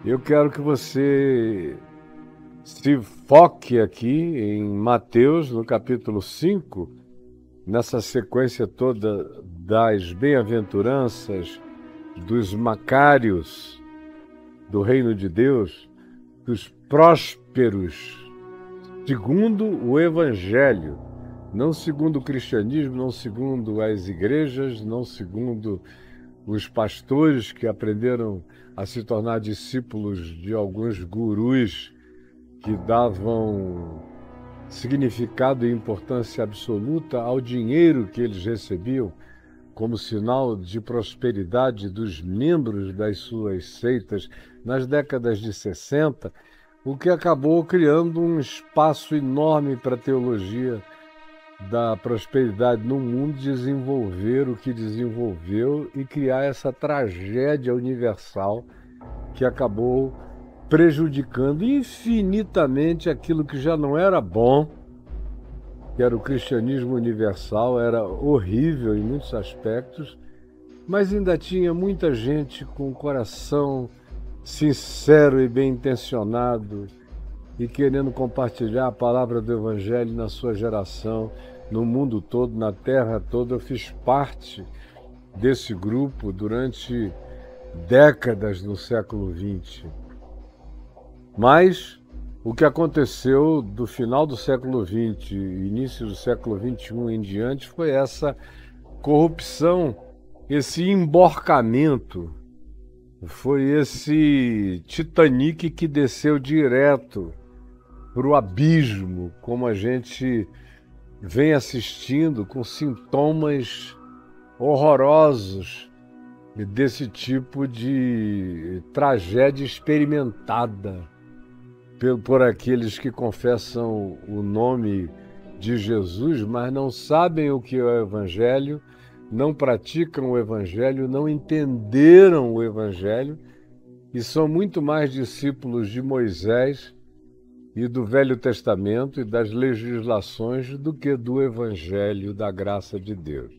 Eu quero que você se foque aqui em Mateus, no capítulo 5, nessa sequência toda das bem-aventuranças, dos macários do reino de Deus, dos prósperos, segundo o Evangelho, não segundo o cristianismo, não segundo as igrejas, não segundo os pastores que aprenderam a se tornar discípulos de alguns gurus que davam significado e importância absoluta ao dinheiro que eles recebiam como sinal de prosperidade dos membros das suas seitas nas décadas de 60, o que acabou criando um espaço enorme para a teologia da prosperidade no mundo desenvolver o que desenvolveu e criar essa tragédia universal que acabou prejudicando infinitamente aquilo que já não era bom, que era o cristianismo universal, era horrível em muitos aspectos, mas ainda tinha muita gente com o coração sincero e bem intencionado e querendo compartilhar a palavra do Evangelho na sua geração, no mundo todo, na terra toda. Eu fiz parte desse grupo durante décadas no século XX. Mas o que aconteceu do final do século XX e início do século XXI em diante foi essa corrupção, esse emborcamento, foi esse Titanic que desceu direto para o abismo, como a gente vem assistindo, com sintomas horrorosos desse tipo de tragédia experimentada por aqueles que confessam o nome de Jesus, mas não sabem o que é o Evangelho, não praticam o Evangelho, não entenderam o Evangelho e são muito mais discípulos de Moisés e do Velho Testamento e das legislações do que do Evangelho da graça de Deus.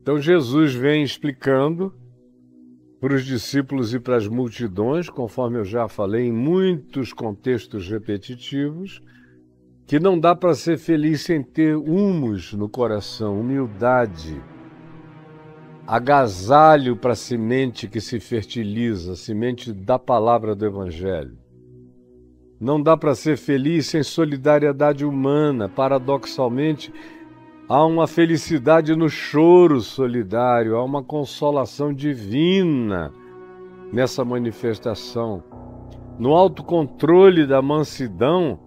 Então Jesus vem explicando para os discípulos e para as multidões, conforme eu já falei em muitos contextos repetitivos, que não dá para ser feliz sem ter humus no coração, humildade, agasalho para a semente que se fertiliza, a semente da palavra do Evangelho. Não dá para ser feliz sem solidariedade humana. Paradoxalmente, há uma felicidade no choro solidário, há uma consolação divina nessa manifestação. No autocontrole da mansidão,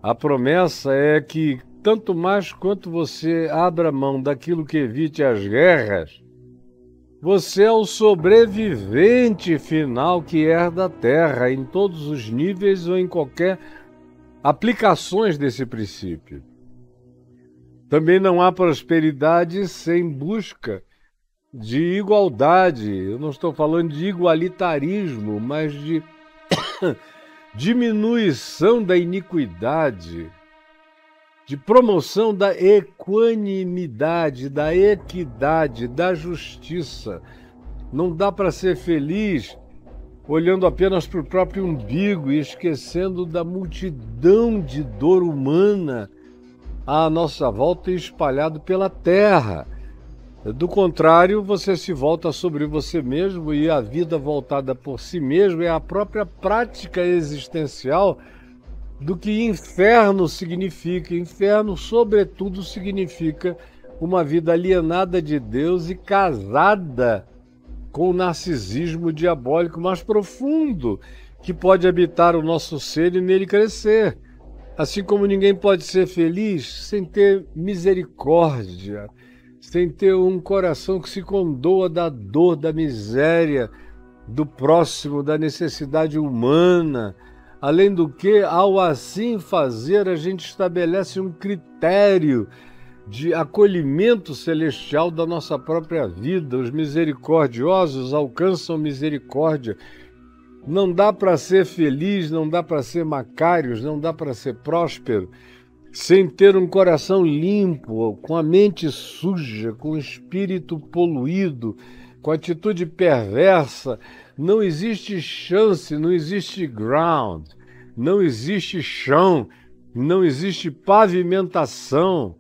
a promessa é que, tanto mais quanto você abra mão daquilo que evite as guerras, você é o sobrevivente final que herda a terra, em todos os níveis ou em qualquer aplicações desse princípio. Também não há prosperidade sem busca de igualdade. Eu não estou falando de igualitarismo, mas de diminuição da iniquidade, de promoção da equanimidade, da equidade, da justiça. Não dá para ser feliz olhando apenas para o próprio umbigo e esquecendo da multidão de dor humana à nossa volta e espalhado pela terra. Do contrário, você se volta sobre você mesmo e a vida voltada por si mesmo é a própria prática existencial do que inferno significa. Inferno, sobretudo, significa uma vida alienada de Deus e casada com o narcisismo diabólico mais profundo que pode habitar o nosso ser e nele crescer. Assim como ninguém pode ser feliz sem ter misericórdia, sem ter um coração que se condoa da dor, da miséria, do próximo, da necessidade humana. Além do que, ao assim fazer, a gente estabelece um critério de acolhimento celestial da nossa própria vida. Os misericordiosos alcançam misericórdia. Não dá para ser feliz, não dá para ser macários, não dá para ser próspero, sem ter um coração limpo, com a mente suja, com o espírito poluído, com a atitude perversa, não existe chance, não existe ground, não existe chão, não existe pavimentação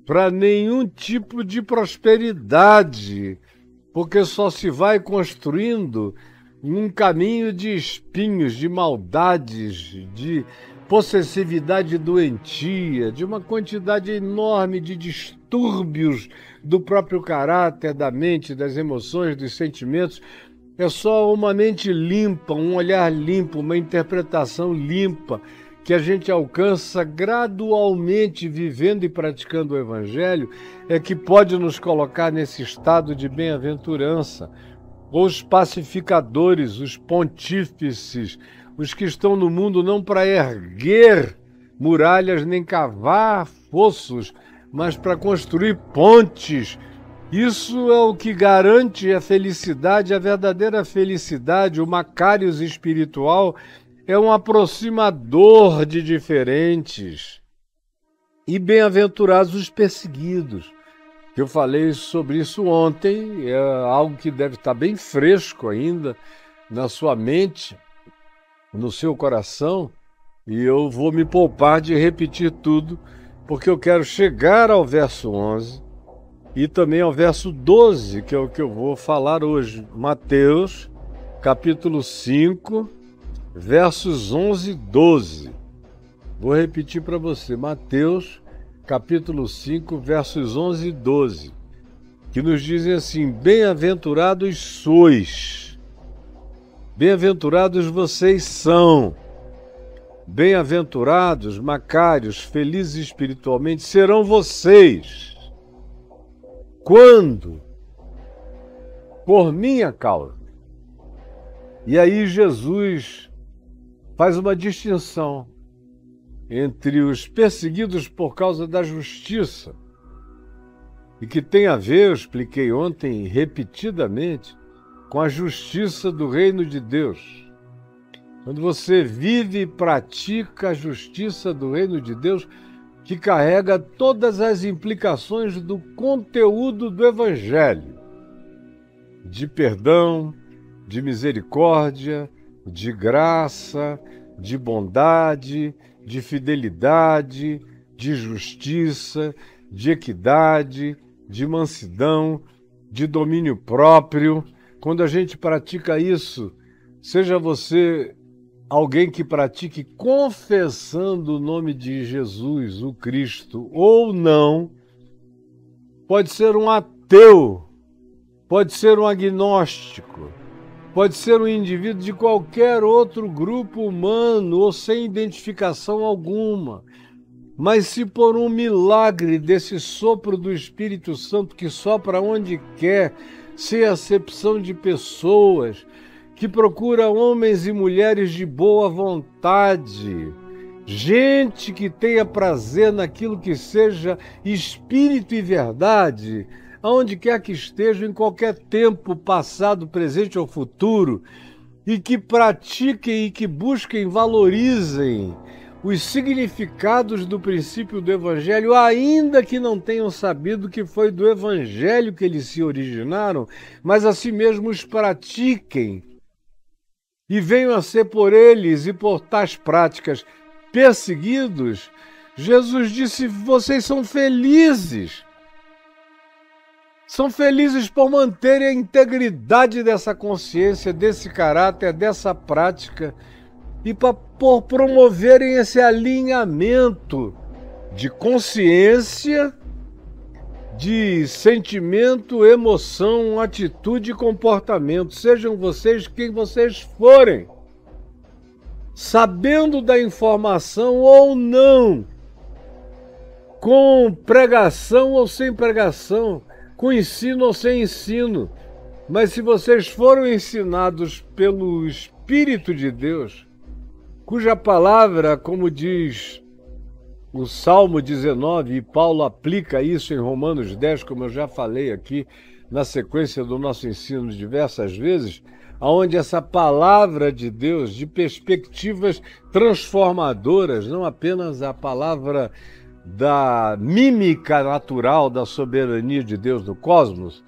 para nenhum tipo de prosperidade, porque só se vai construindo num caminho de espinhos, de maldades, de possessividade doentia, de uma quantidade enorme de distúrbios do próprio caráter, da mente, das emoções, dos sentimentos. É só uma mente limpa, um olhar limpo, uma interpretação limpa que a gente alcança gradualmente vivendo e praticando o Evangelho, é que pode nos colocar nesse estado de bem-aventurança. Os pacificadores, os pontífices, os que estão no mundo não para erguer muralhas nem cavar fossos, mas para construir pontes. Isso é o que garante a felicidade, a verdadeira felicidade. O Macarius espiritual é um aproximador de diferentes. E bem-aventurados os perseguidos. Eu falei sobre isso ontem, é algo que deve estar bem fresco ainda na sua mente, no seu coração, e eu vou me poupar de repetir tudo, porque eu quero chegar ao verso 11 e também ao verso 12, que é o que eu vou falar hoje. Mateus, capítulo 5, versos 11 e 12. Vou repetir para você, Mateus, capítulo 5, versos 11 e 12, que nos dizem assim: bem-aventurados sois, bem-aventurados vocês são, bem-aventurados, macários, felizes espiritualmente serão vocês, quando? Por minha causa. E aí Jesus faz uma distinção entre os perseguidos por causa da justiça, e que tem a ver, eu expliquei ontem repetidamente, com a justiça do reino de Deus. Quando você vive e pratica a justiça do reino de Deus, que carrega todas as implicações do conteúdo do Evangelho, de perdão, de misericórdia, de graça, de bondade, de fidelidade, de justiça, de equidade, de mansidão, de domínio próprio. Quando a gente pratica isso, seja você alguém que pratique confessando o nome de Jesus, o Cristo, ou não, pode ser um ateu, pode ser um agnóstico, pode ser um indivíduo de qualquer outro grupo humano ou sem identificação alguma. Mas se por um milagre desse sopro do Espírito Santo que sopra onde quer, sem acepção de pessoas, que procura homens e mulheres de boa vontade, gente que tenha prazer naquilo que seja espírito e verdade, aonde quer que estejam, em qualquer tempo, passado, presente ou futuro, e que pratiquem e que busquem, valorizem os significados do princípio do Evangelho, ainda que não tenham sabido que foi do Evangelho que eles se originaram, mas assim mesmo os pratiquem e venham a ser por eles e por tais práticas perseguidos. Jesus disse: vocês são felizes. São felizes por manterem a integridade dessa consciência, desse caráter, dessa prática, e por promoverem esse alinhamento de consciência, de sentimento, emoção, atitude e comportamento. Sejam vocês quem vocês forem, sabendo da informação ou não, com pregação ou sem pregação, com ensino ou sem ensino. Mas se vocês foram ensinados pelo Espírito de Deus, cuja palavra, como diz o Salmo 19, e Paulo aplica isso em Romanos 10, como eu já falei aqui na sequência do nosso ensino diversas vezes, onde essa palavra de Deus, de perspectivas transformadoras, não apenas a palavra da mímica natural da soberania de Deus no cosmos,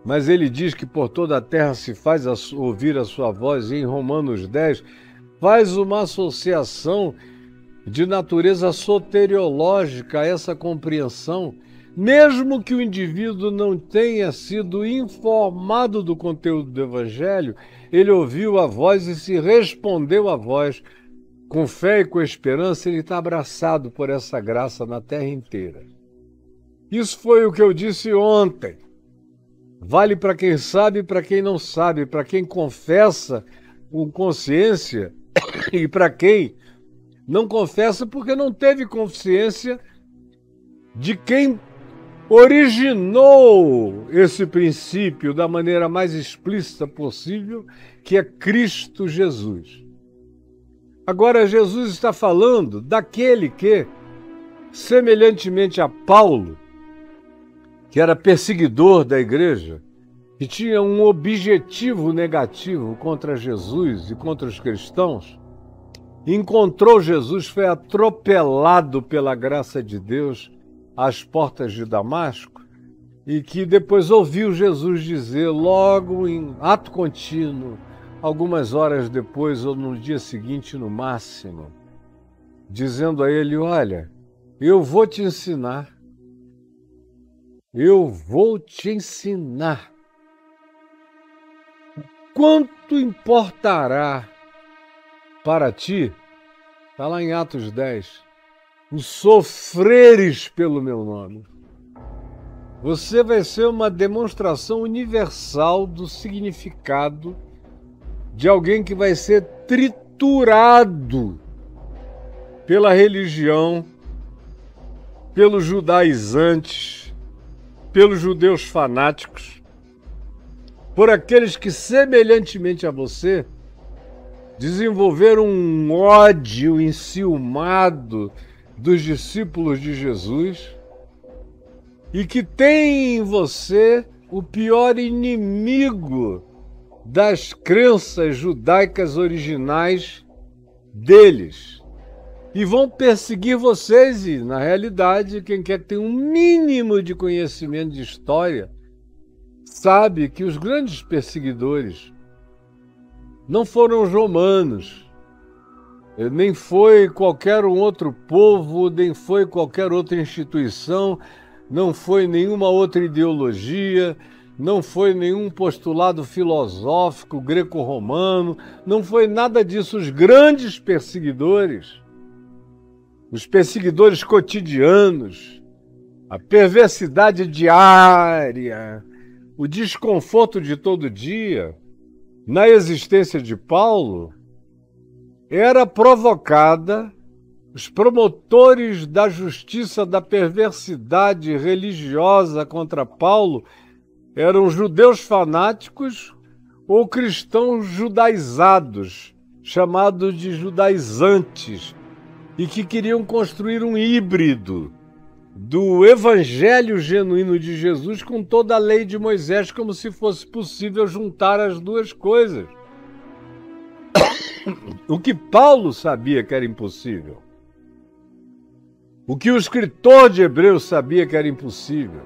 mas ele diz que por toda a terra se faz ouvir a sua voz, e em Romanos 10 faz uma associação de natureza soteriológica a essa compreensão, mesmo que o indivíduo não tenha sido informado do conteúdo do Evangelho, ele ouviu a voz e se respondeu à voz. Com fé e com esperança, ele está abraçado por essa graça na terra inteira. Isso foi o que eu disse ontem. Vale para quem sabe e para quem não sabe, para quem confessa com consciência e para quem não confessa porque não teve consciência de quem originou esse princípio da maneira mais explícita possível, que é Cristo Jesus. Agora, Jesus está falando daquele que, semelhantemente a Paulo, que era perseguidor da igreja, que tinha um objetivo negativo contra Jesus e contra os cristãos, encontrou Jesus, foi atropelado pela graça de Deus às portas de Damasco, e que depois ouviu Jesus dizer, logo em ato contínuo, algumas horas depois ou no dia seguinte no máximo, dizendo a ele, olha, eu vou te ensinar. Eu vou te ensinar. Quanto importará para ti, está lá em Atos 10, o sofreres pelo meu nome. Você vai ser uma demonstração universal do significado de alguém que vai ser triturado pela religião, pelos judaizantes, pelos judeus fanáticos, por aqueles que, semelhantemente a você, desenvolveram um ódio enciumado dos discípulos de Jesus e que tem em você o pior inimigo das crenças judaicas originais deles. E vão perseguir vocês, e, na realidade, quem quer ter um mínimo de conhecimento de história sabe que os grandes perseguidores não foram os romanos, nem foi qualquer um outro povo, nem foi qualquer outra instituição, não foi nenhuma outra ideologia, não foi nenhum postulado filosófico greco-romano, não foi nada disso. Os grandes perseguidores, os perseguidores cotidianos, a perversidade diária, o desconforto de todo dia, na existência de Paulo, era provocada, os promotores da justiça da perversidade religiosa contra Paulo eram judeus fanáticos ou cristãos judaizados, chamados de judaizantes, e que queriam construir um híbrido do evangelho genuíno de Jesus com toda a lei de Moisés, como se fosse possível juntar as duas coisas. O que Paulo sabia que era impossível. O que o escritor de Hebreus sabia que era impossível.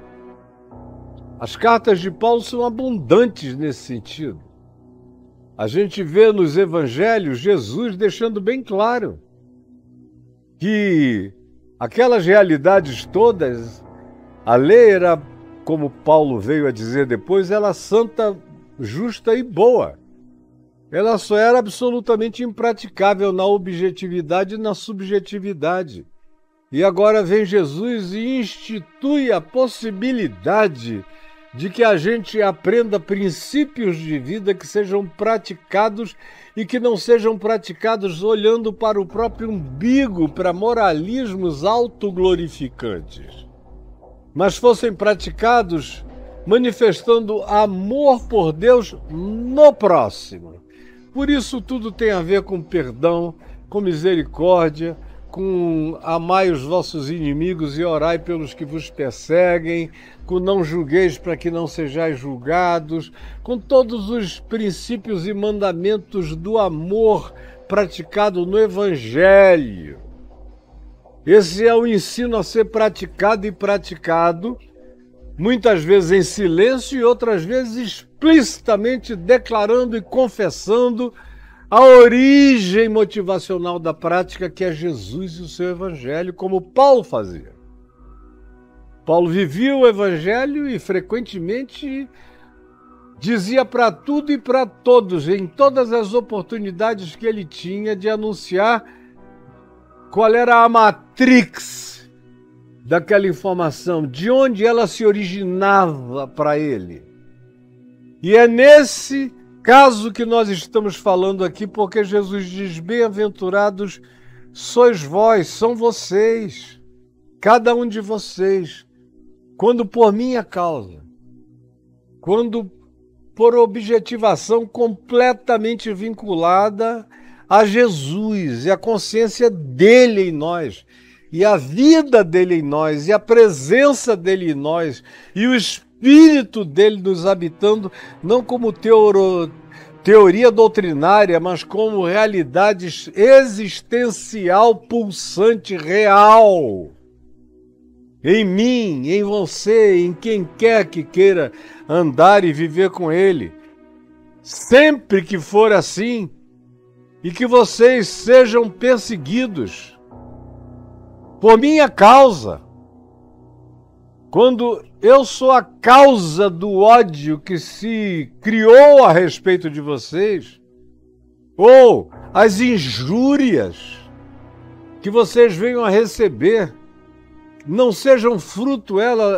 As cartas de Paulo são abundantes nesse sentido. A gente vê nos evangelhos Jesus deixando bem claro que aquelas realidades todas, a lei era, como Paulo veio a dizer depois, ela santa, justa e boa. Ela só era absolutamente impraticável na objetividade e na subjetividade. E agora vem Jesus e institui a possibilidade de que a gente aprenda princípios de vida que sejam praticados e que não sejam praticados olhando para o próprio umbigo, para moralismos autoglorificantes, mas fossem praticados manifestando amor por Deus no próximo. Por isso tudo tem a ver com perdão, com misericórdia, com amai os vossos inimigos e orai pelos que vos perseguem, com não julgueis para que não sejais julgados, com todos os princípios e mandamentos do amor praticado no Evangelho. Esse é o ensino a ser praticado e praticado muitas vezes em silêncio e outras vezes explicitamente declarando e confessando a origem motivacional da prática, que é Jesus e o seu Evangelho, como Paulo fazia. Paulo vivia o Evangelho e frequentemente dizia para tudo e para todos, em todas as oportunidades que ele tinha, de anunciar qual era a matrix daquela informação, de onde ela se originava para ele. E é nesse caso que nós estamos falando aqui, porque Jesus diz: bem-aventurados sois vós, são vocês, cada um de vocês, quando por minha causa, quando por objetivação completamente vinculada a Jesus e a consciência dele em nós, e a vida dele em nós, e a presença dele em nós, e o Espírito dele nos habitando, não como teoria doutrinária, mas como realidade existencial, pulsante, real. Em mim, em você, em quem quer que queira andar e viver com ele. Sempre que for assim, e que vocês sejam perseguidos por minha causa, quando eu sou a causa do ódio que se criou a respeito de vocês, ou as injúrias que vocês venham a receber, não sejam fruto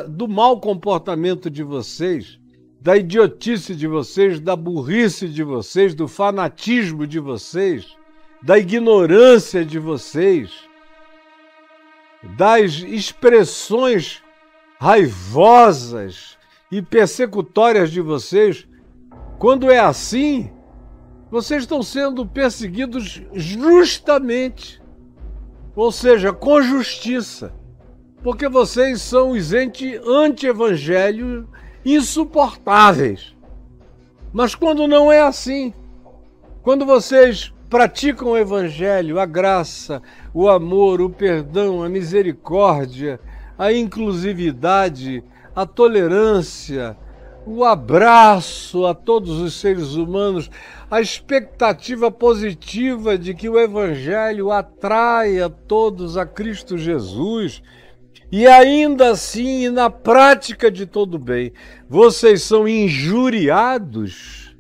do mau comportamento de vocês, da idiotice de vocês, da burrice de vocês, do fanatismo de vocês, da ignorância de vocês, das expressões raivosas e persecutórias de vocês. Quando é assim, vocês estão sendo perseguidos justamente, ou seja, com justiça, porque vocês são os anti-evangelho insuportáveis. Mas quando não é assim, quando vocês praticam o evangelho, a graça, o amor, o perdão, a misericórdia, a inclusividade, a tolerância, o abraço a todos os seres humanos, a expectativa positiva de que o evangelho atraia todos a Cristo Jesus, e ainda assim, na prática de todo bem, vocês são injuriados,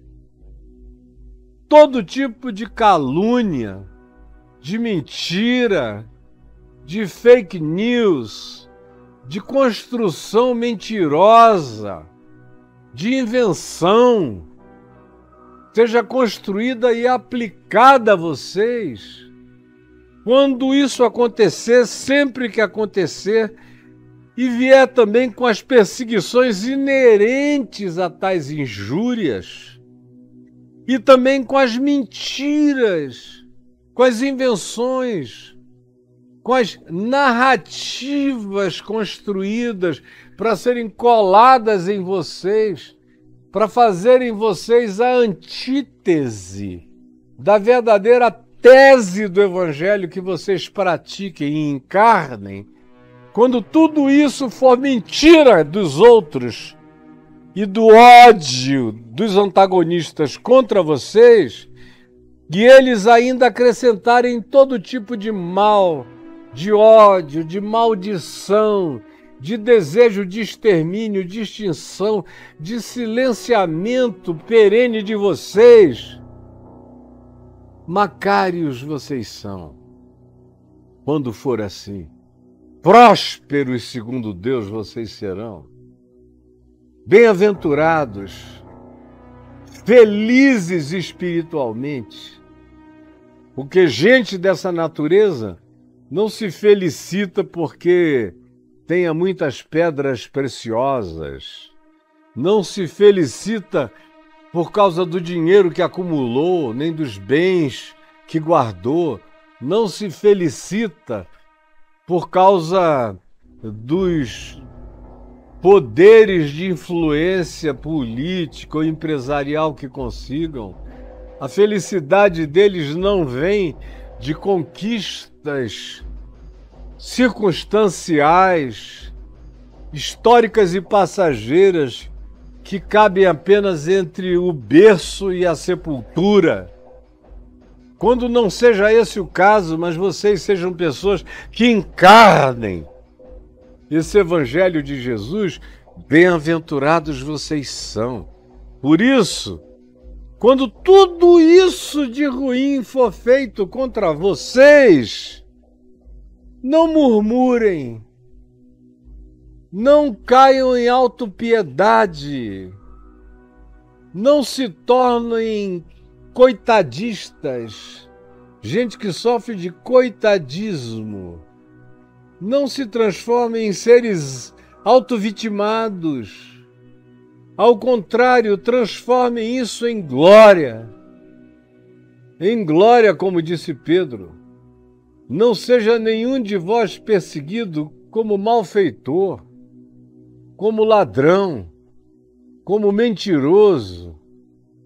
todo tipo de calúnia, de mentira, de fake news, de construção mentirosa, de invenção, seja construída e aplicada a vocês. Quando isso acontecer, sempre que acontecer, e vier também com as perseguições inerentes a tais injúrias, e também com as mentiras, com as invenções, com as narrativas construídas para serem coladas em vocês, para fazerem vocês a antítese da verdadeira tese do evangelho que vocês pratiquem e encarnem. Quando tudo isso for mentira dos outros e do ódio dos antagonistas contra vocês, e eles ainda acrescentarem todo tipo de mal, de ódio, de maldição, de desejo de extermínio, de extinção, de silenciamento perene de vocês, macários vocês são, quando for assim. Prósperos segundo Deus vocês serão. Bem-aventurados, felizes espiritualmente, porque gente dessa natureza não se felicita porque tenha muitas pedras preciosas, não se felicita por causa do dinheiro que acumulou, nem dos bens que guardou, não se felicita por causa dos poderes de influência política ou empresarial que consigam. A felicidade deles não vem de conquistas circunstanciais, históricas e passageiras que cabem apenas entre o berço e a sepultura. Quando não seja esse o caso, mas vocês sejam pessoas que encarnem esse Evangelho de Jesus, bem-aventurados vocês são. Por isso, quando tudo isso de ruim for feito contra vocês, não murmurem, não caiam em autopiedade, não se tornem coitadistas, gente que sofre de coitadismo, não se transformem em seres autovitimados. Ao contrário, transformem isso em glória. Em glória, como disse Pedro. Não seja nenhum de vós perseguido como malfeitor, como ladrão, como mentiroso,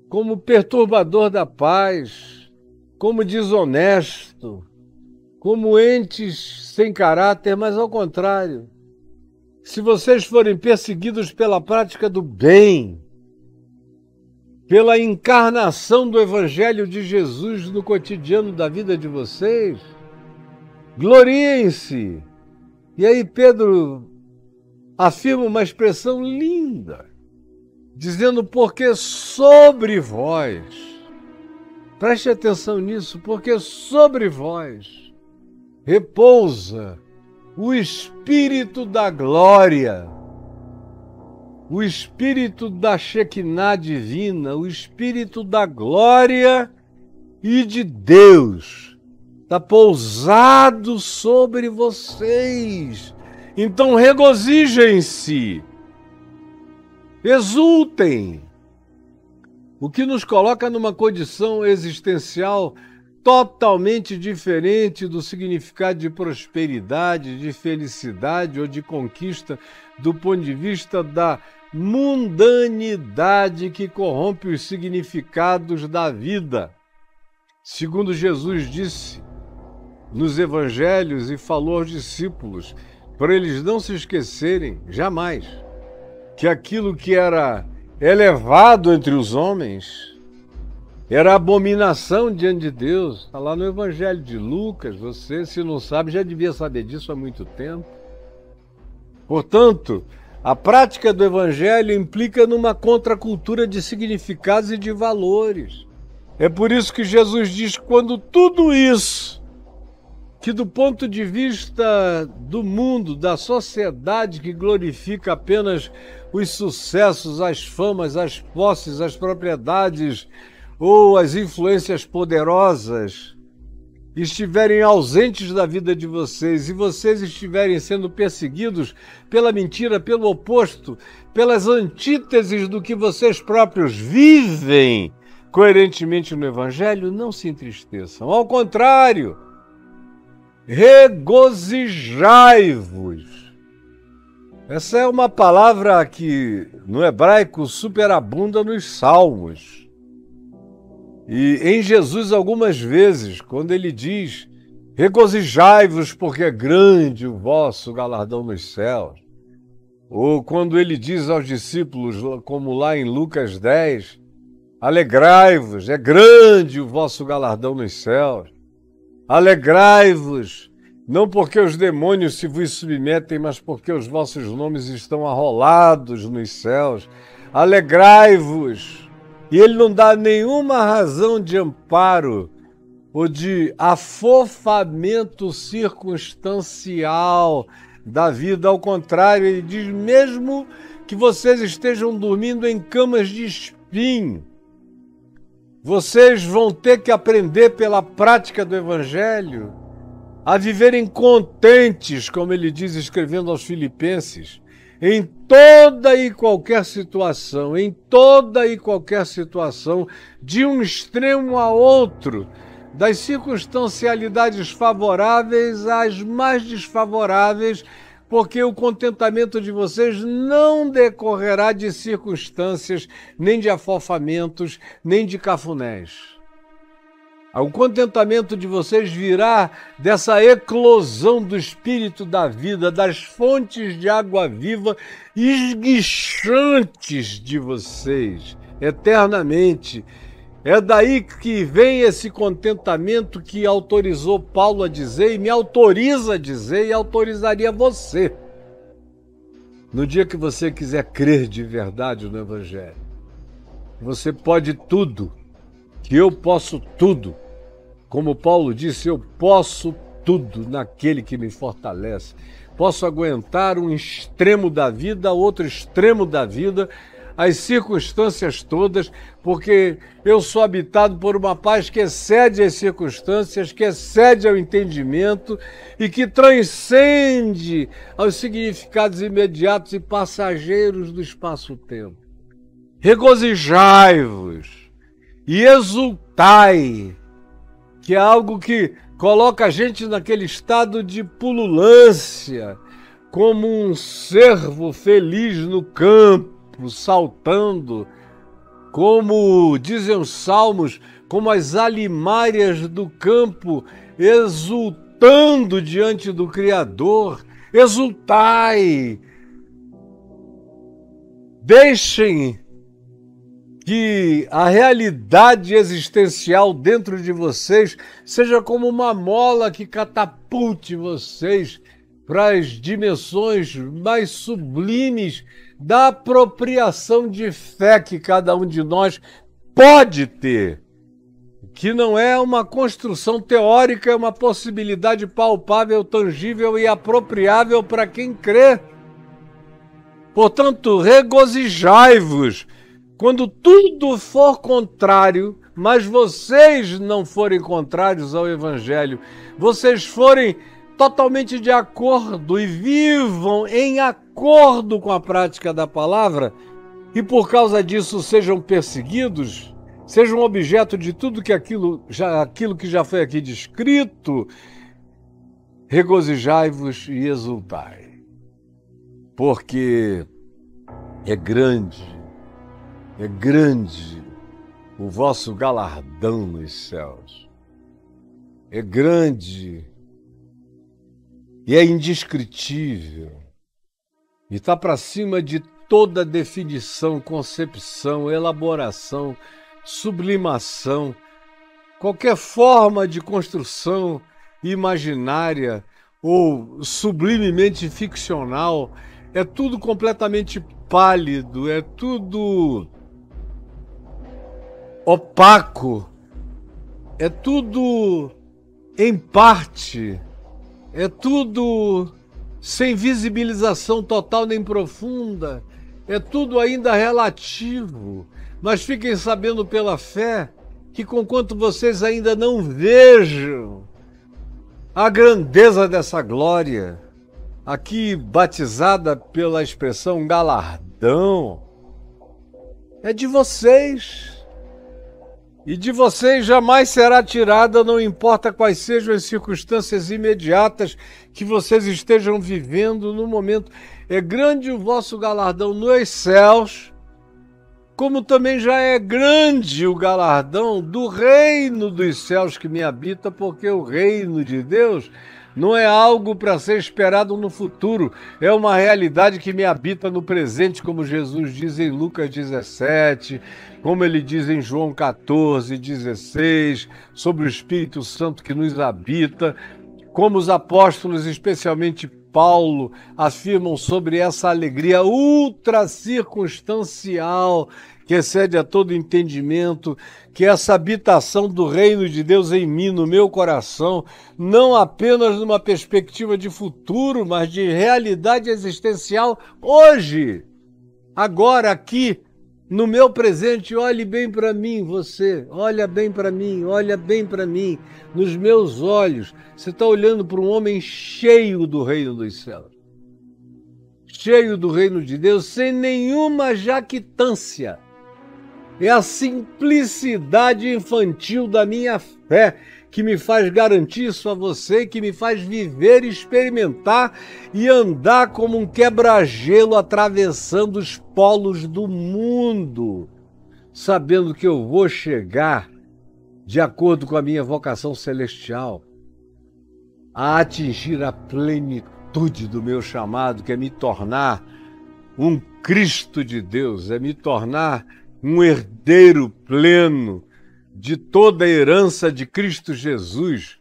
como perturbador da paz, como desonesto, como entes sem caráter, mas ao contrário. Se vocês forem perseguidos pela prática do bem, pela encarnação do Evangelho de Jesus no cotidiano da vida de vocês, gloriem-se. E aí Pedro afirma uma expressão linda, dizendo, porque sobre vós, preste atenção nisso, porque sobre vós repousa o Espírito da glória, o Espírito da Shekinah divina, o Espírito da glória e de Deus, está pousado sobre vocês. Então regozijem-se, exultem, o que nos coloca numa condição existencial totalmente diferente do significado de prosperidade, de felicidade ou de conquista do ponto de vista da mundanidade que corrompe os significados da vida. Segundo Jesus disse nos evangelhos e falou aos discípulos, para eles não se esquecerem jamais que aquilo que era elevado entre os homens era abominação diante de Deus. Está lá no Evangelho de Lucas, você, se não sabe, já devia saber disso há muito tempo. Portanto, a prática do Evangelho implica numa contracultura de significados e de valores. É por isso que Jesus diz, quando tudo isso, que do ponto de vista do mundo, da sociedade que glorifica apenas os sucessos, as famas, as posses, as propriedades ou as influências poderosas estiverem ausentes da vida de vocês e vocês estiverem sendo perseguidos pela mentira, pelo oposto, pelas antíteses do que vocês próprios vivem coerentemente no Evangelho, não se entristeçam. Ao contrário, regozijai-vos. Essa é uma palavra que no hebraico superabunda nos Salmos. E em Jesus algumas vezes, quando ele diz, regozijai-vos porque é grande o vosso galardão nos céus. Ou quando ele diz aos discípulos, como lá em Lucas 10, alegrai-vos, é grande o vosso galardão nos céus. Alegrai-vos, não porque os demônios se vos submetem, mas porque os vossos nomes estão arrolados nos céus. Alegrai-vos. E ele não dá nenhuma razão de amparo ou de afofamento circunstancial da vida. Ao contrário, ele diz, mesmo que vocês estejam dormindo em camas de espinho, vocês vão ter que aprender pela prática do Evangelho a viverem contentes, como ele diz escrevendo aos Filipenses, em toda e qualquer situação, de um extremo a outro, das circunstancialidades favoráveis às mais desfavoráveis, porque o contentamento de vocês não decorrerá de circunstâncias, nem de afofamentos, nem de cafunés. O contentamento de vocês virá dessa eclosão do Espírito da vida, das fontes de água viva esguichantes de vocês, eternamente. É daí que vem esse contentamento que autorizou Paulo a dizer, e me autoriza a dizer, e autorizaria você. No dia que você quiser crer de verdade no Evangelho, você pode tudo, que eu posso tudo. Como Paulo disse, eu posso tudo naquele que me fortalece. Posso aguentar um extremo da vida, outro extremo da vida, as circunstâncias todas, porque eu sou habitado por uma paz que excede as circunstâncias, que excede ao entendimento e que transcende aos significados imediatos e passageiros do espaço-tempo. Regozijai-vos e exultai, que é algo que coloca a gente naquele estado de pululância, como um cervo feliz no campo, saltando, como dizem os salmos, como as alimárias do campo, exultando diante do Criador. Exultai! Deixem que a realidade existencial dentro de vocês seja como uma mola que catapulte vocês para as dimensões mais sublimes da apropriação de fé que cada um de nós pode ter, que não é uma construção teórica, é uma possibilidade palpável, tangível e apropriável para quem crê. Portanto, regozijai-vos quando tudo for contrário, mas vocês não forem contrários ao Evangelho, vocês forem totalmente de acordo e vivam em acordo com a prática da palavra, e por causa disso sejam perseguidos, sejam objeto de tudo que aquilo que já foi aqui descrito, regozijai-vos e exultai, porque é grande o vosso galardão nos céus. É grande e é indescritível. E está para cima de toda definição, concepção, elaboração, sublimação, qualquer forma de construção imaginária ou sublimemente ficcional. É tudo completamente pálido, é tudo opaco, é tudo em parte, é tudo sem visibilização total nem profunda, é tudo ainda relativo. Mas fiquem sabendo pela fé que, conquanto vocês ainda não vejam a grandeza dessa glória, aqui batizada pela expressão galardão, é de vocês. E de vocês jamais será tirada, não importa quais sejam as circunstâncias imediatas que vocês estejam vivendo no momento. É grande o vosso galardão nos céus, como também já é grande o galardão do reino dos céus que me habita, porque o reino de Deus não é algo para ser esperado no futuro, é uma realidade que me habita no presente, como Jesus diz em Lucas 17, como ele diz em João 14, 16, sobre o Espírito Santo que nos habita, como os apóstolos, especialmente Paulo, afirmam sobre essa alegria ultra circunstancial que excede a todo entendimento, que essa habitação do reino de Deus em mim, no meu coração, não apenas numa perspectiva de futuro, mas de realidade existencial hoje, agora, aqui, no meu presente. Olhe bem para mim, você, olha bem para mim, nos meus olhos. Você está olhando para um homem cheio do reino dos céus, cheio do reino de Deus, sem nenhuma jactância. É a simplicidade infantil da minha fé que me faz garantir isso a você, que me faz viver, experimentar e andar como um quebra-gelo atravessando os polos do mundo, sabendo que eu vou chegar de acordo com a minha vocação celestial, a atingir a plenitude do meu chamado, que é me tornar um Cristo de Deus, é me tornar um herdeiro pleno de toda a herança de Cristo Jesus,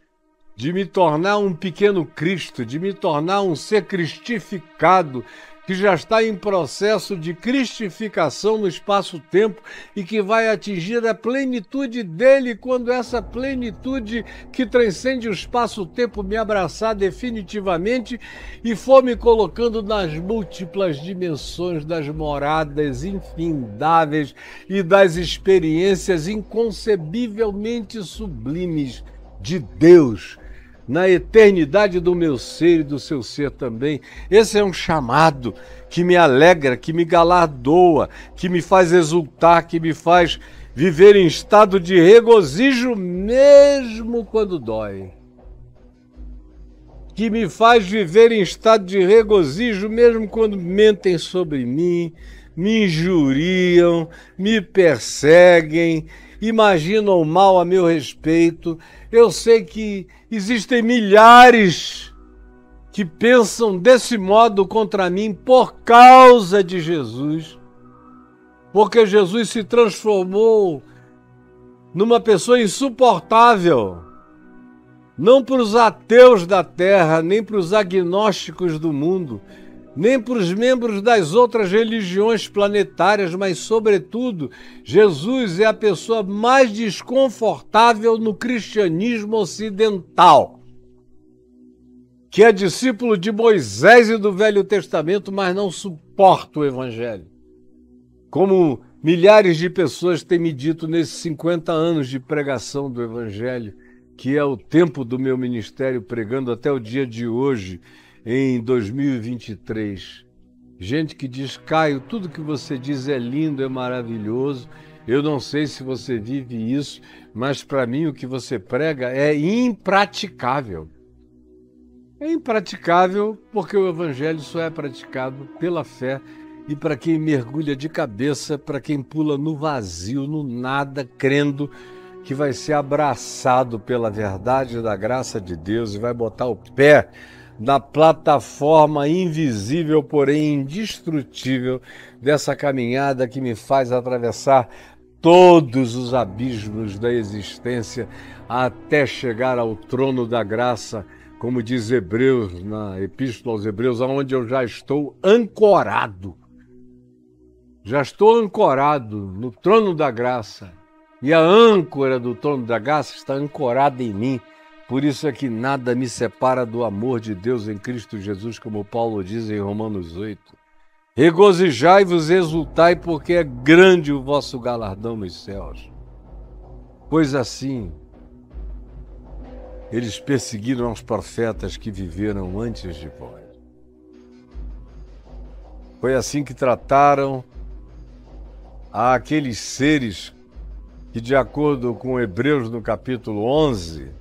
de me tornar um pequeno Cristo, de me tornar um ser cristificado, que já está em processo de cristificação no espaço-tempo e que vai atingir a plenitude dele quando essa plenitude que transcende o espaço-tempo me abraçar definitivamente e for me colocando nas múltiplas dimensões das moradas infindáveis e das experiências inconcebivelmente sublimes de Deus, na eternidade do meu ser e do seu ser também. Esse é um chamado que me alegra, que me galardoa, que me faz exultar, que me faz viver em estado de regozijo mesmo quando dói. Que me faz viver em estado de regozijo mesmo quando mentem sobre mim, me injuriam, me perseguem, imaginam mal a meu respeito. Eu sei que existem milhares que pensam desse modo contra mim por causa de Jesus, porque Jesus se transformou numa pessoa insuportável, não para os ateus da terra, nem para os agnósticos do mundo, nem para os membros das outras religiões planetárias, mas, sobretudo, Jesus é a pessoa mais desconfortável no cristianismo ocidental, que é discípulo de Moisés e do Velho Testamento, mas não suporta o Evangelho. Como milhares de pessoas têm me dito nesses 50 anos de pregação do Evangelho, que é o tempo do meu ministério pregando até o dia de hoje, em 2023. Gente que diz: Caio, tudo que você diz é lindo, é maravilhoso. Eu não sei se você vive isso, mas para mim o que você prega é impraticável. É impraticável porque o Evangelho só é praticado pela fé e para quem mergulha de cabeça, para quem pula no vazio, no nada, crendo que vai ser abraçado pela verdade da graça de Deus e vai botar o pé na plataforma invisível, porém indestrutível, dessa caminhada que me faz atravessar todos os abismos da existência até chegar ao trono da graça, como diz Hebreus, na Epístola aos Hebreus, onde eu já estou ancorado. Já estou ancorado no trono da graça. E a âncora do trono da graça está ancorada em mim. Por isso é que nada me separa do amor de Deus em Cristo Jesus, como Paulo diz em Romanos 8. Regozijai-vos e exultai, porque é grande o vosso galardão nos céus. Pois assim, eles perseguiram os profetas que viveram antes de vós. Foi assim que trataram aqueles seres que, de acordo com Hebreus no capítulo 11,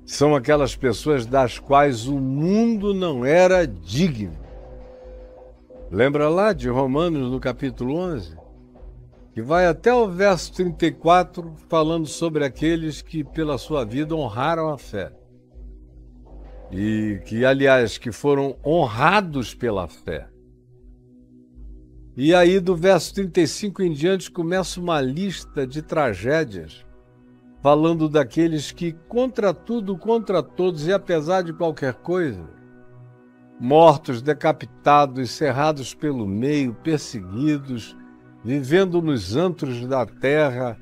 são aquelas pessoas das quais o mundo não era digno. Lembra lá de Romanos no capítulo 11? Que vai até o verso 34, falando sobre aqueles que pela sua vida honraram a fé. E que, aliás, que foram honrados pela fé. E aí do verso 35 em diante começa uma lista de tragédias, falando daqueles que, contra tudo, contra todos e apesar de qualquer coisa, mortos, decapitados, cerrados pelo meio, perseguidos, vivendo nos antros da terra,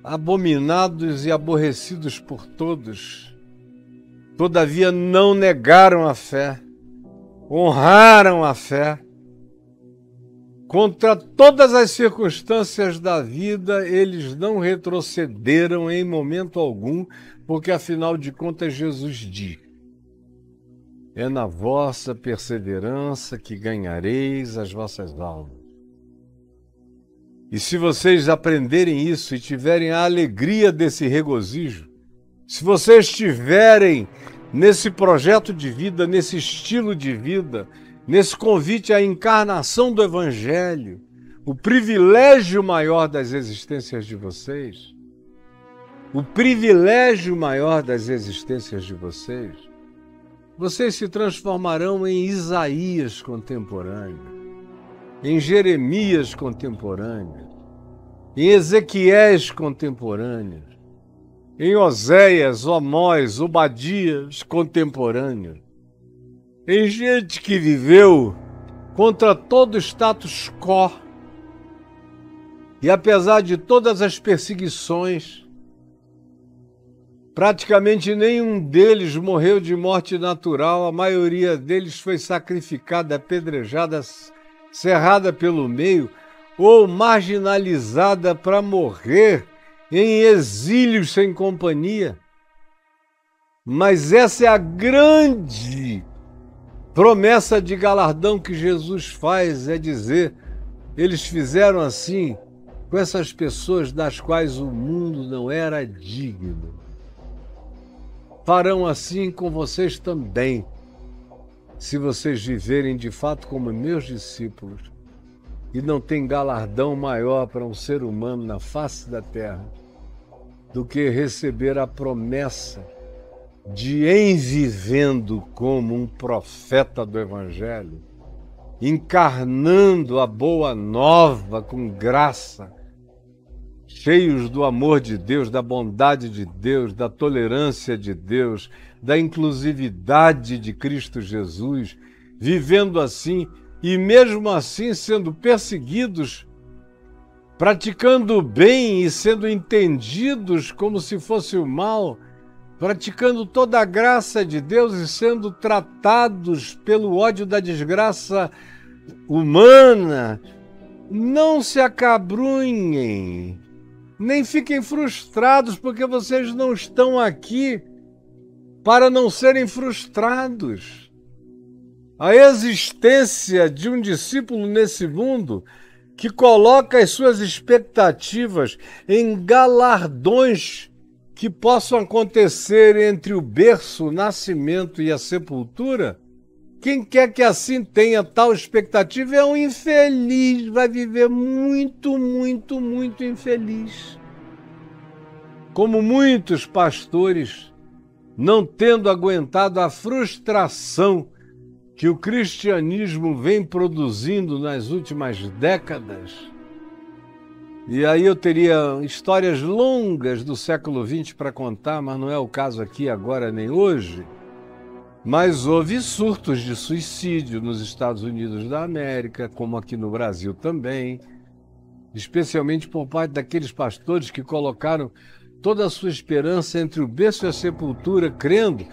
abominados e aborrecidos por todos, todavia não negaram a fé, honraram a fé. Contra todas as circunstâncias da vida, eles não retrocederam em momento algum, porque afinal de contas Jesus diz: é na vossa perseverança que ganhareis as vossas almas. E se vocês aprenderem isso e tiverem a alegria desse regozijo, se vocês estiverem nesse projeto de vida, nesse estilo de vida, nesse convite à encarnação do Evangelho, o privilégio maior das existências de vocês, o privilégio maior das existências de vocês, vocês se transformarão em Isaías contemporâneo, em Jeremias contemporâneo, em Ezequiéis contemporâneos, em Oséias, Amós, Obadias contemporâneos, em gente que viveu contra todo status quo e apesar de todas as perseguições, praticamente nenhum deles morreu de morte natural, a maioria deles foi sacrificada, apedrejada, cerrada pelo meio ou marginalizada para morrer em exílio sem companhia. Mas essa é a grande promessa de galardão que Jesus faz, é dizer, eles fizeram assim com essas pessoas das quais o mundo não era digno. Farão assim com vocês também, se vocês viverem de fato como meus discípulos. E não tem galardão maior para um ser humano na face da terra do que receber a promessa de, em vivendo como um profeta do Evangelho, encarnando a boa nova com graça, cheios do amor de Deus, da bondade de Deus, da tolerância de Deus, da inclusividade de Cristo Jesus, vivendo assim e mesmo assim sendo perseguidos, praticando o bem e sendo entendidos como se fosse o mal, praticando toda a graça de Deus e sendo tratados pelo ódio da desgraça humana. Não se acabrunhem, nem fiquem frustrados, porque vocês não estão aqui para não serem frustrados. A existência de um discípulo nesse mundo que coloca as suas expectativas em galardões que possam acontecer entre o berço, o nascimento e a sepultura, quem quer que assim tenha tal expectativa é um infeliz, vai viver muito, muito, muito infeliz. Como muitos pastores, não tendo aguentado a frustração que o cristianismo vem produzindo nas últimas décadas. E aí eu teria histórias longas do século XX para contar, mas não é o caso aqui agora nem hoje. Mas houve surtos de suicídio nos Estados Unidos da América, como aqui no Brasil também, especialmente por parte daqueles pastores que colocaram toda a sua esperança entre o berço e a sepultura, crendo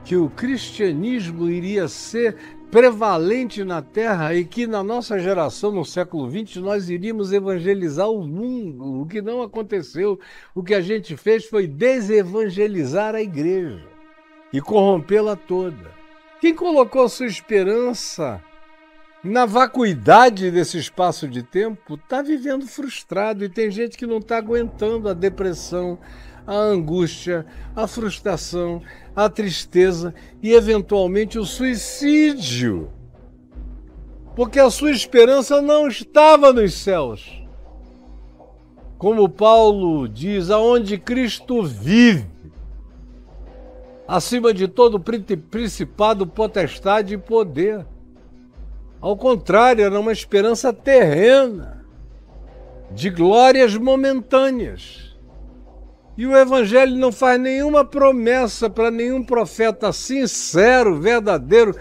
que o cristianismo iria ser prevalente na Terra e que na nossa geração, no século XX, nós iríamos evangelizar o mundo, o que não aconteceu. O que a gente fez foi desevangelizar a igreja e corrompê-la toda. Quem colocou sua esperança na vacuidade desse espaço de tempo está vivendo frustrado, e tem gente que não está aguentando a depressão, a angústia, a frustração, a tristeza e, eventualmente, o suicídio. Porque a sua esperança não estava nos céus. Como Paulo diz, aonde Cristo vive, acima de todo principado, potestade e poder. Ao contrário, era uma esperança terrena, de glórias momentâneas. E o Evangelho não faz nenhuma promessa para nenhum profeta sincero, verdadeiro,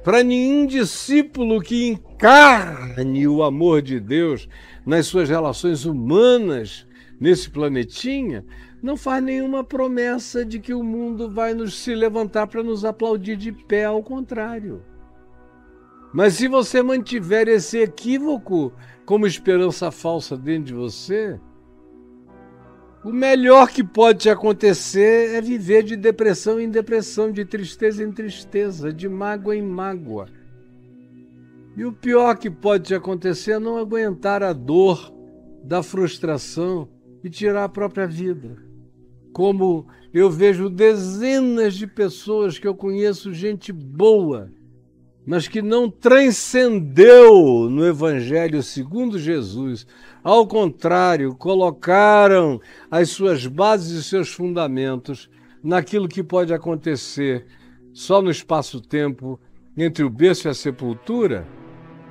para nenhum discípulo que encarne o amor de Deus nas suas relações humanas nesse planetinha, não faz nenhuma promessa de que o mundo vai se levantar para nos aplaudir de pé, ao contrário. Mas se você mantiver esse equívoco como esperança falsa dentro de você, o melhor que pode te acontecer é viver de depressão em depressão, de tristeza em tristeza, de mágoa em mágoa. E o pior que pode te acontecer é não aguentar a dor da frustração e tirar a própria vida. Como eu vejo dezenas de pessoas que eu conheço, gente boa, mas que não transcendeu no Evangelho segundo Jesus. Ao contrário, colocaram as suas bases e seus fundamentos naquilo que pode acontecer só no espaço-tempo entre o berço e a sepultura,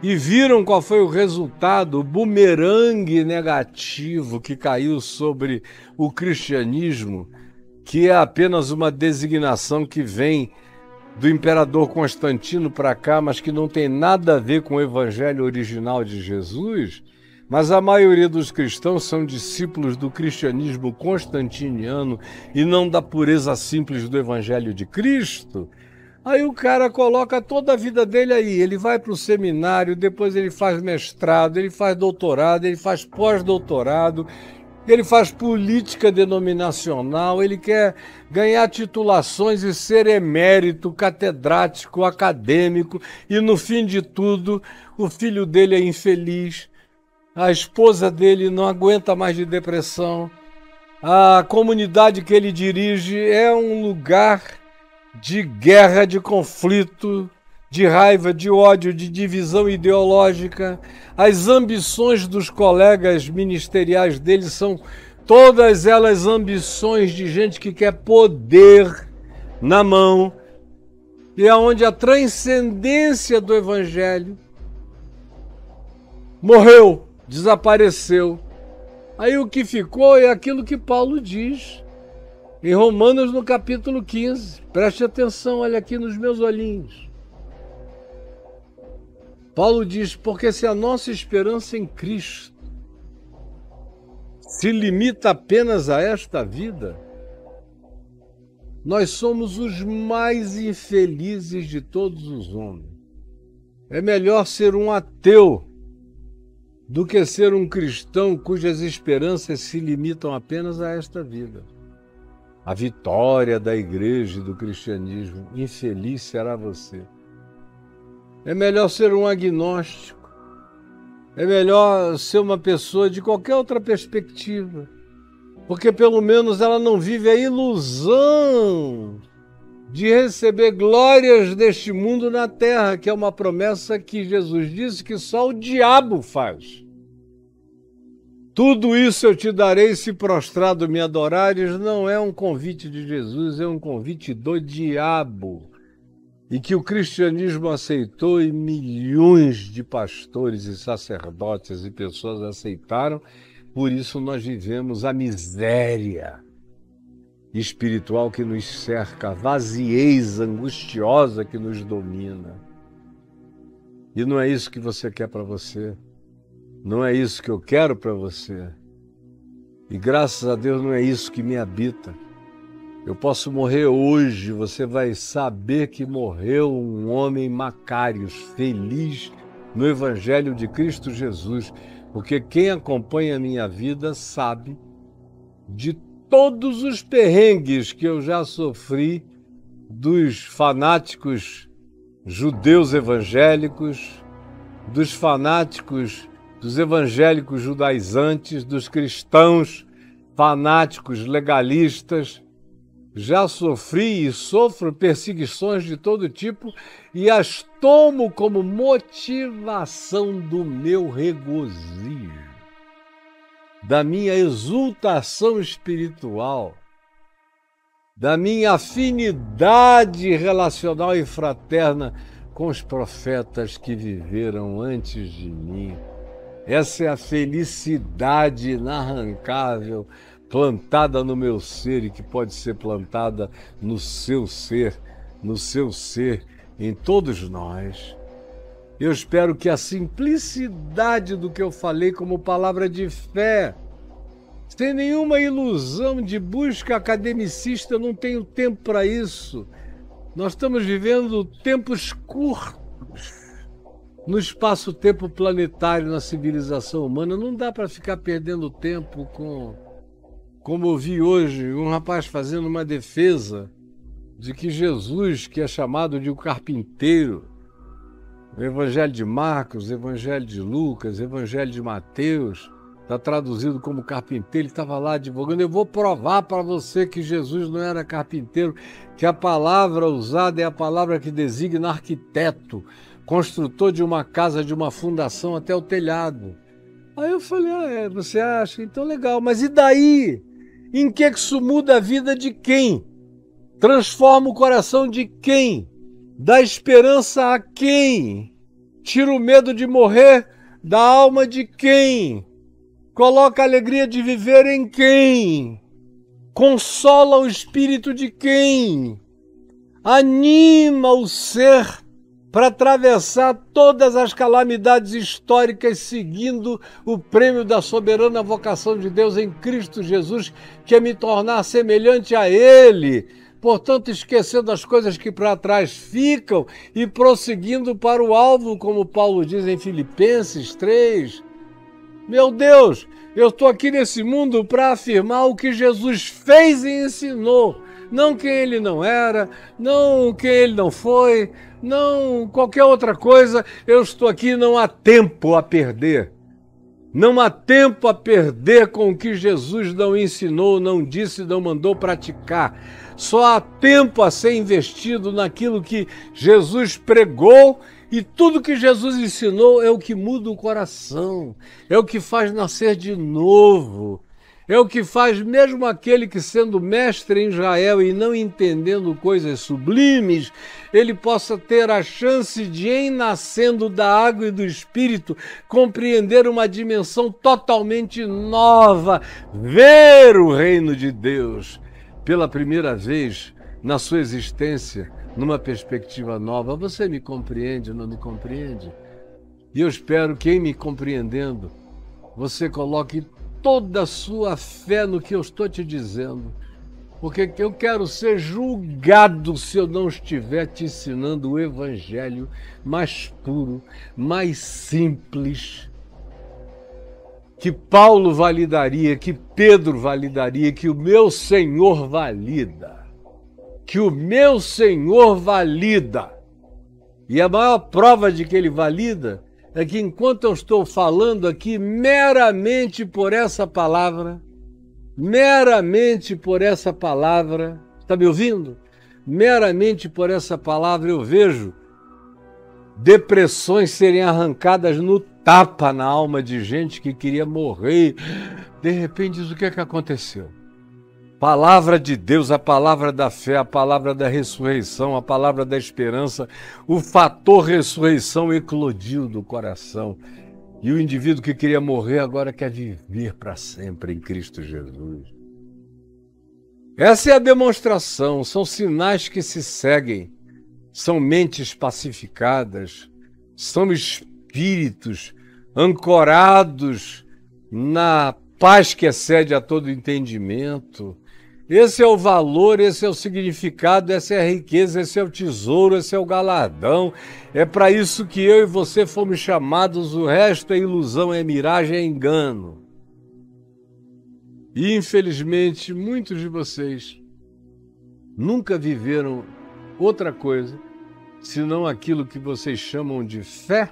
e viram qual foi o resultado, o bumerangue negativo que caiu sobre o cristianismo, que é apenas uma designação que vem do imperador Constantino para cá, mas que não tem nada a ver com o evangelho original de Jesus. Mas a maioria dos cristãos são discípulos do cristianismo constantiniano e não da pureza simples do evangelho de Cristo. Aí o cara coloca toda a vida dele aí, ele vai para o seminário, depois ele faz mestrado, ele faz doutorado, ele faz pós-doutorado, ele faz política denominacional, ele quer ganhar titulações e ser emérito, catedrático, acadêmico, e no fim de tudo, o filho dele é infeliz, a esposa dele não aguenta mais de depressão, a comunidade que ele dirige é um lugar de guerra, de conflito, de raiva, de ódio, de divisão ideológica. As ambições dos colegas ministeriais dele são todas elas ambições de gente que quer poder na mão, e é onde a transcendência do evangelho morreu, desapareceu. Aí o que ficou é aquilo que Paulo diz em Romanos, no capítulo 15, preste atenção, olha aqui nos meus olhinhos. Paulo diz, porque se a nossa esperança em Cristo se limita apenas a esta vida, nós somos os mais infelizes de todos os homens. É melhor ser um ateu do que ser um cristão cujas esperanças se limitam apenas a esta vida. A vitória da igreja e do cristianismo, infeliz será você. É melhor ser um agnóstico, é melhor ser uma pessoa de qualquer outra perspectiva, porque pelo menos ela não vive a ilusão de receber glórias deste mundo na terra, que é uma promessa que Jesus disse que só o diabo faz. Tudo isso eu te darei se prostrado me adorares, não é um convite de Jesus, é um convite do diabo. E que o cristianismo aceitou e milhões de pastores e sacerdotes e pessoas aceitaram, por isso nós vivemos a miséria espiritual que nos cerca, a vaziez angustiosa que nos domina. E não é isso que você quer para você. Não é isso que eu quero para você. E graças a Deus não é isso que me habita. Eu posso morrer hoje, você vai saber que morreu um homem Macários, feliz no Evangelho de Cristo Jesus, porque quem acompanha a minha vida sabe de todos os perrengues que eu já sofri dos fanáticos judeus evangélicos, dos fanáticos dos evangélicos judaizantes, dos cristãos fanáticos legalistas. Já sofri e sofro perseguições de todo tipo e as tomo como motivação do meu regozijo, da minha exultação espiritual, da minha afinidade relacional e fraterna com os profetas que viveram antes de mim. Essa é a felicidade inarrancável plantada no meu ser e que pode ser plantada no seu ser, em todos nós. Eu espero que a simplicidade do que eu falei como palavra de fé, sem nenhuma ilusão de busca academicista, eu não tenho tempo para isso. Nós estamos vivendo tempos curtos no espaço-tempo planetário, na civilização humana. Não dá para ficar perdendo tempo com... Como eu vi hoje, um rapaz fazendo uma defesa de que Jesus, que é chamado de o carpinteiro, o Evangelho de Marcos, o Evangelho de Lucas, o Evangelho de Mateus, está traduzido como carpinteiro, ele estava lá advogando. Eu vou provar para você que Jesus não era carpinteiro, que a palavra usada é a palavra que designa arquiteto, construtor de uma casa, de uma fundação até o telhado. Aí eu falei, você acha? Então legal, mas e daí? Em que isso muda a vida de quem? Transforma o coração de quem? Dá esperança a quem? Tira o medo de morrer da alma de quem? Coloca a alegria de viver em quem? Consola o espírito de quem? Anima o ser para atravessar todas as calamidades históricas seguindo o prêmio da soberana vocação de Deus em Cristo Jesus, que é me tornar semelhante a Ele. Portanto, esquecendo as coisas que para trás ficam e prosseguindo para o alvo, como Paulo diz em Filipenses 3. Meu Deus, eu estou aqui nesse mundo para afirmar o que Jesus fez e ensinou. Não quem ele não era, não quem ele não foi, não qualquer outra coisa. Eu estou aqui, não há tempo a perder. Não há tempo a perder com o que Jesus não ensinou, não disse, não mandou praticar. Só há tempo a ser investido naquilo que Jesus pregou, e tudo que Jesus ensinou é o que muda o coração, é o que faz nascer de novo, é o que faz mesmo aquele que, sendo mestre em Israel e não entendendo coisas sublimes, ele possa ter a chance de, em nascendo da água e do Espírito, compreender uma dimensão totalmente nova, ver o reino de Deus pela primeira vez na sua existência, numa perspectiva nova. Você me compreende ou não me compreende? E eu espero que, em me compreendendo, você coloque toda a sua fé no que eu estou te dizendo, porque eu quero ser julgado se eu não estiver te ensinando o evangelho mais puro, mais simples, que Paulo validaria, que Pedro validaria, que o meu Senhor valida. Que o meu Senhor valida. E a maior prova de que ele valida é que, enquanto eu estou falando aqui meramente por essa palavra, está me ouvindo? Meramente por essa palavra eu vejo depressões serem arrancadas no tapa na alma de gente que queria morrer. De repente, diz: o que é que aconteceu? Palavra de Deus, a palavra da fé, a palavra da ressurreição, a palavra da esperança, o fator ressurreição eclodiu do coração. E o indivíduo que queria morrer agora quer viver para sempre em Cristo Jesus. Essa é a demonstração, são sinais que se seguem, são mentes pacificadas, são espíritos ancorados na paz que excede a todo entendimento. Esse é o valor, esse é o significado, essa é a riqueza, esse é o tesouro, esse é o galardão. É para isso que eu e você fomos chamados, o resto é ilusão, é miragem, é engano. E, infelizmente, muitos de vocês nunca viveram outra coisa senão aquilo que vocês chamam de fé,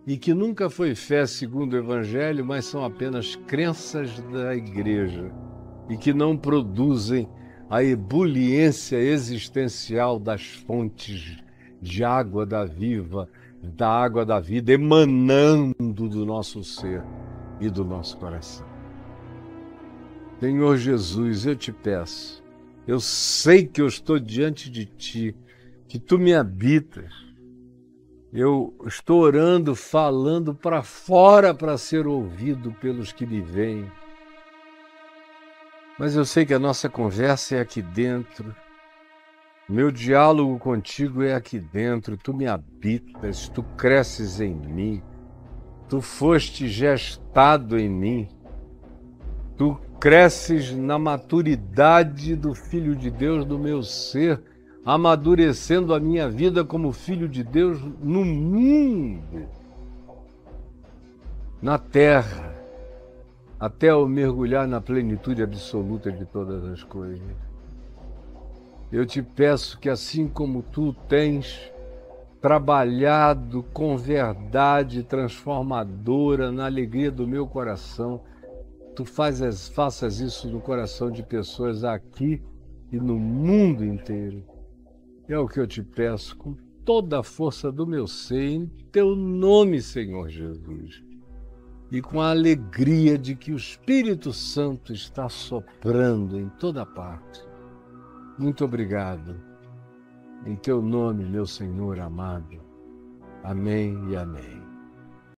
e que nunca foi fé segundo o Evangelho, mas são apenas crenças da igreja, e que não produzem a ebuliência existencial das fontes de água da água da vida emanando do nosso ser e do nosso coração. Senhor Jesus, eu te peço, eu sei que eu estou diante de ti, que tu me habitas. Eu estou orando, falando para fora para ser ouvido pelos que me veem. Mas eu sei que a nossa conversa é aqui dentro, meu diálogo contigo é aqui dentro, tu me habitas, tu cresces em mim, tu foste gestado em mim, tu cresces na maturidade do Filho de Deus do meu ser, amadurecendo a minha vida como Filho de Deus no mundo, na terra, até eu mergulhar na plenitude absoluta de todas as coisas. Eu te peço que, assim como tu tens trabalhado com verdade transformadora na alegria do meu coração, tu faças isso no coração de pessoas aqui e no mundo inteiro. É o que eu te peço com toda a força do meu ser, em teu nome, Senhor Jesus. E com a alegria de que o Espírito Santo está soprando em toda parte. Muito obrigado. Em teu nome, meu Senhor amado. Amém e amém.